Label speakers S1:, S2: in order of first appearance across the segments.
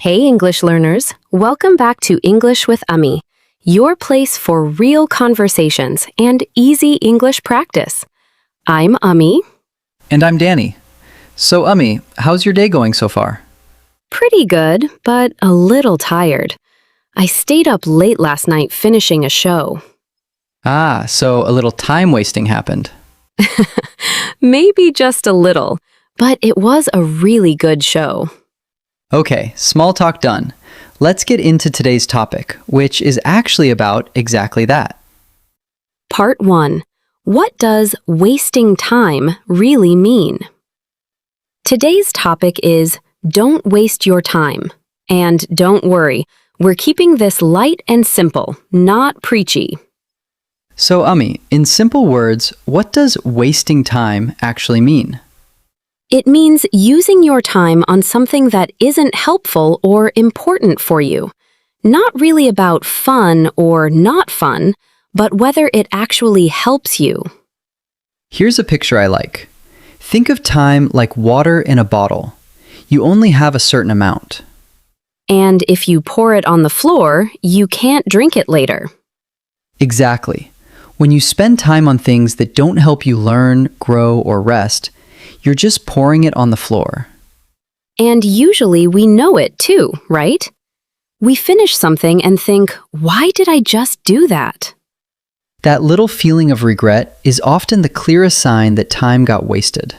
S1: Hey English learners, welcome back to English with Umme, your place for real conversations and easy English practice. I'm Umme.
S2: And I'm Danny. So, Umme, how's your day going so far?
S1: Pretty good, but a little tired. I stayed up late last night finishing a show.
S2: So a little time wasting happened.
S1: Maybe just a little, but it was a really good show.
S2: Okay, small talk done. Let's get into today's topic, which is actually about exactly that.
S1: Part 1. What does wasting time really mean? Today's topic is don't waste your time. And don't worry, we're keeping this light and simple, not preachy.
S2: So, Umme, in simple words, what does wasting time actually mean?
S1: It means using your time on something that isn't helpful or important for you. Not really about fun or not fun, but whether it actually helps you.
S2: Here's a picture I like. Think of time like water in a bottle. You only have a certain amount.
S1: And if you pour it on the floor, you can't drink it later.
S2: Exactly. When you spend time on things that don't help you learn, grow, or rest, you're just pouring it on the floor.
S1: And usually we know it too, right? We finish something and think, why did I just do that?
S2: That little feeling of regret is often the clearest sign that time got wasted.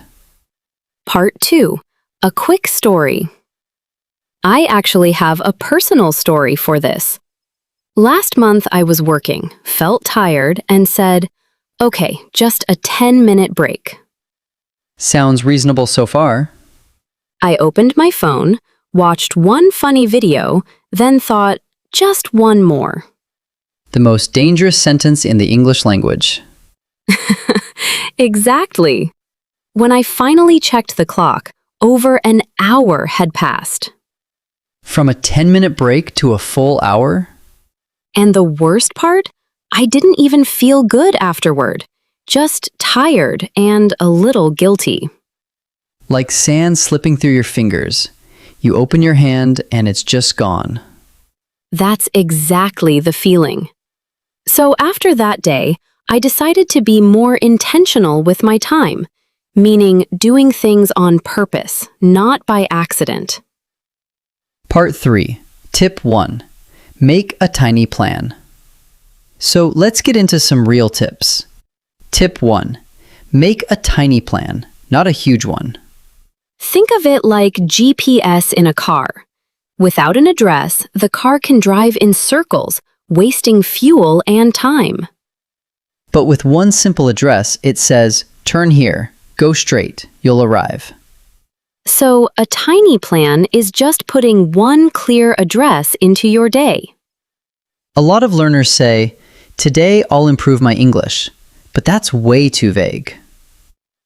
S1: Part 2. A quick story. I actually have a personal story for this. Last month I was working, felt tired, and said, okay, just a 10-minute break.
S2: Sounds reasonable so far.
S1: I opened my phone, watched one funny video, then thought, just one more.
S2: The most dangerous sentence in the English language.
S1: Exactly. When I finally checked the clock, over an hour had passed.
S2: From a 10-minute break to a full hour?
S1: And the worst part? I didn't even feel good afterward. Just tired and a little guilty.
S2: Like sand slipping through your fingers. You open your hand and it's just gone.
S1: That's exactly the feeling. So after that day, I decided to be more intentional with my time, meaning doing things on purpose, not by accident.
S2: Part 3. Tip 1. Make a tiny plan. So let's get into some real tips. Tip 1. Make a tiny plan, not a huge one.
S1: Think of it like GPS in a car. Without an address, the car can drive in circles, wasting fuel and time.
S2: But with one simple address, it says, turn here, go straight, you'll arrive.
S1: So a tiny plan is just putting one clear address into your day.
S2: A lot of learners say, today I'll improve my English, but that's way too vague.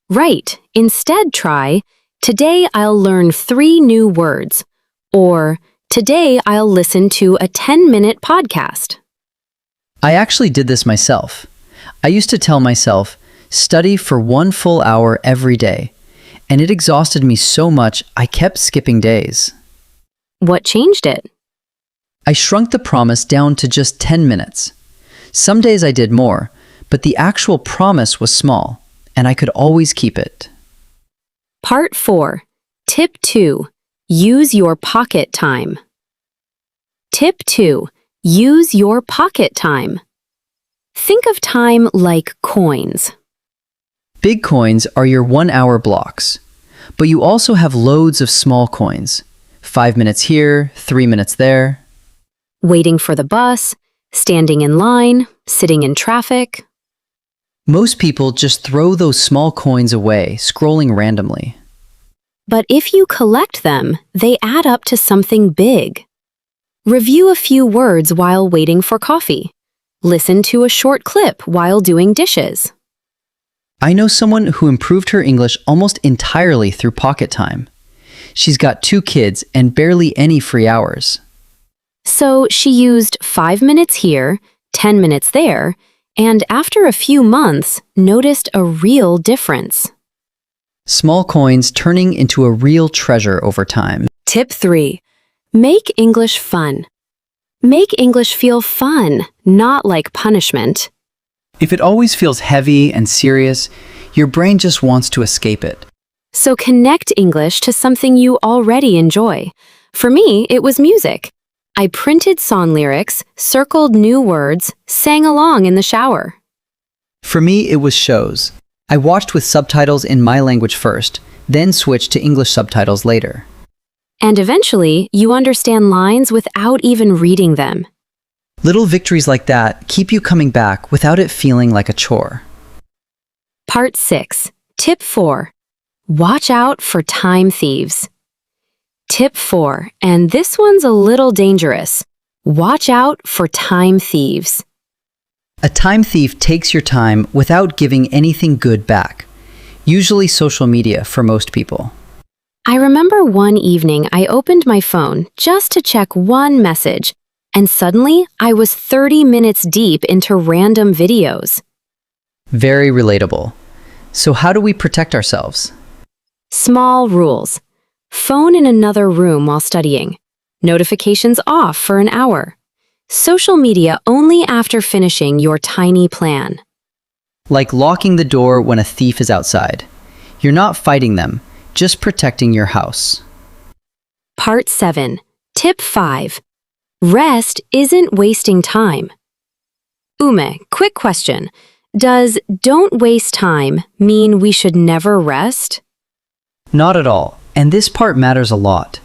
S1: Right. Instead try, today I'll learn 3 new words, or today I'll listen to a 10-minute podcast.
S2: I actually did this myself. I used to tell myself, study for 1 full hour every day, and it exhausted me so much I kept skipping days.
S1: What changed it?
S2: I shrunk the promise down to just 10 minutes. Some days I did more, but the actual promise was small, and I could always keep it.
S1: Part 4. Tip 2. Use your pocket time. Tip 2. Use your pocket time. Think of time like coins.
S2: Big coins are your 1-hour blocks, but you also have loads of small coins. 5 minutes here, 3 minutes there.
S1: Waiting for the bus, standing in line, sitting in traffic.
S2: Most people just throw those small coins away, scrolling randomly.
S1: But if you collect them, they add up to something big. Review a few words while waiting for coffee. Listen to a short clip while doing dishes.
S2: I know someone who improved her English almost entirely through pocket time. She's got 2 kids and barely any free hours.
S1: So she used 5 minutes here, 10 minutes there, and after a few months, noticed a real difference.
S2: Small coins turning into a real treasure over time.
S1: Tip 3. Make English fun. Make English feel fun, not like punishment.
S2: If it always feels heavy and serious, your brain just wants to escape it.
S1: So connect English to something you already enjoy. For me, it was music. I printed song lyrics, circled new words, sang along in the shower.
S2: For me, it was shows. I watched with subtitles in my language first, then switched to English subtitles later.
S1: And eventually, you understand lines without even reading them.
S2: Little victories like that keep you coming back without it feeling like a chore.
S1: Part 6. Tip 4. Watch out for time thieves. Tip 4, and this one's a little dangerous. Watch out for time thieves.
S2: A time thief takes your time without giving anything good back, usually social media for most people.
S1: I remember one evening I opened my phone just to check one message, and suddenly I was 30 minutes deep into random videos.
S2: Very relatable. So how do we protect ourselves?
S1: Small rules. Phone in another room while studying. Notifications off for an hour. Social media only after finishing your tiny plan.
S2: Like locking the door when a thief is outside. You're not fighting them, just protecting your house.
S1: Part 7. Tip 5. Rest isn't wasting time. Umme, quick question. Does "don't waste time" mean we should never rest?
S2: Not at all, and this part matters a lot.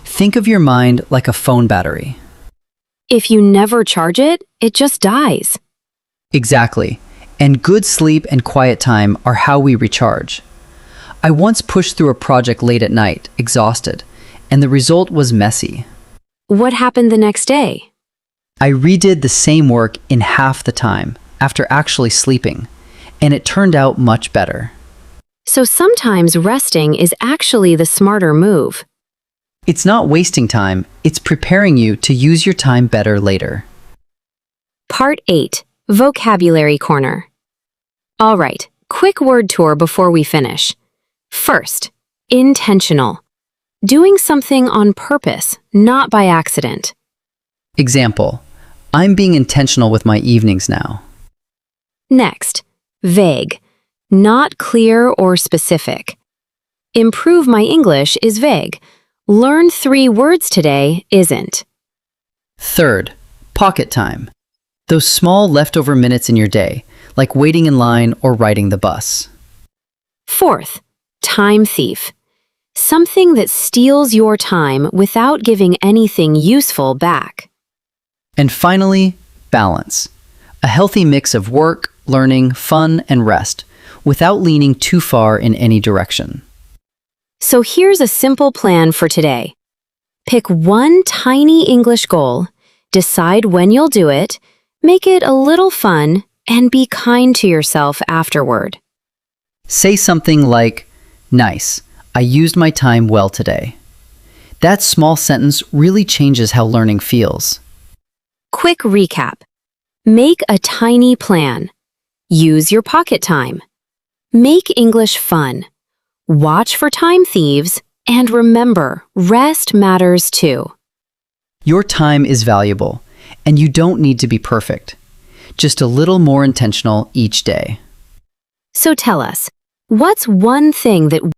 S2: Think of your mind like a phone battery.
S1: If you never charge it, it just dies.
S2: Exactly, and good sleep and quiet time are how we recharge. I once pushed through a project late at night, exhausted, and the result was messy.
S1: What happened the next day?
S2: I redid the same work in half the time after actually sleeping, and it turned out much better.
S1: So sometimes resting is actually the smarter move.
S2: It's not wasting time, it's preparing you to use your time better later.
S1: Part 8. Vocabulary Corner. All right, quick word tour before we finish. First, intentional. Doing something on purpose, not by accident.
S2: Example, I'm being intentional with my evenings now.
S1: Next, vague. Not clear or specific. Improve my English is vague. Learn 3 words today isn't.
S2: Third, pocket time. Those small leftover minutes in your day, like waiting in line or riding the bus.
S1: Fourth, time thief. Something that steals your time without giving anything useful back.
S2: And finally, balance. A healthy mix of work, learning, fun, and rest, without leaning too far in any direction.
S1: So here's a simple plan for today. Pick one tiny English goal, decide when you'll do it, make it a little fun, and be kind to yourself afterward.
S2: Say something like, "Nice, I used my time well today." That small sentence really changes how learning feels.
S1: Quick recap. Make a tiny plan. Use your pocket time. Make English fun. Watch for time thieves. And remember, rest matters too.
S2: Your time is valuable, and you don't need to be perfect. Just a little more intentional each day.
S1: So tell us, what's one thing that